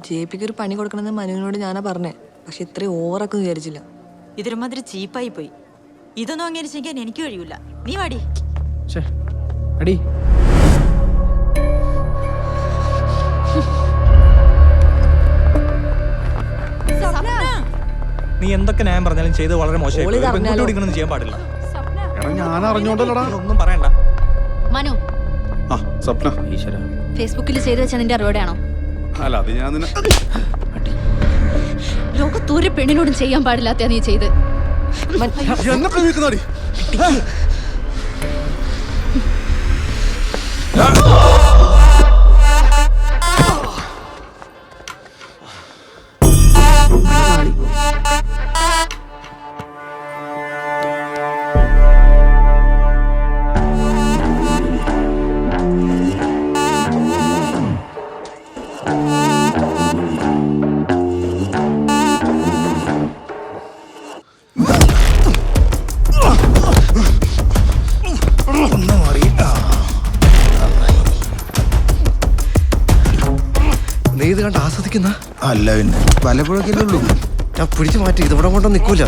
ജെപിക്ക് ഒരു പണി കൊടുക്കണമെന്ന് മനുവിനോട് ഞാനാ പറഞ്ഞേ. പക്ഷെ ഇത്രയും ഓവറൊക്കെ വിചാരിച്ചില്ല. ഇതിരുമാതിരി ചീപ്പായി പോയി. ഇതൊന്നും അംഗീകരിക്കാൻ എനിക്ക് കഴിയൂല. നീ വാടി. അടി നീ എന്തൊക്കെ ന്യായം പറഞ്ഞാലും ചെയ്ത് വളരെ മോശമായി. ചെയ്യാൻ പാടില്ല. ഞാൻ അറിഞ്ഞോണ്ടല്ലടാ. ഒന്നും പറയണ്ട. മനു, സ്വപ്ന ഫേസ്ബുക്കിൽ ചെയ്തു വെച്ച നിന്റെ അറിവോടെയാണോ? അല്ല, അത് ഞാൻ ലോകത്തൊരു പെണ്ണിനോടും ചെയ്യാൻ പാടില്ലാത്ത നീ ചെയ്ത്. എന്നെ പ്രേമിക്കുന്നോടി. നീ ഇത് കണ്ട് ആസ്വദിക്കുന്ന അല്ല, പിന്നെ വല്ലപ്പോഴൊക്കെ ഉള്ളൂ. ഞാൻ പിടിച്ചു മാറ്റി. ഇത് ഇവിടെ കൊണ്ടൊന്നും നിൽക്കൂല.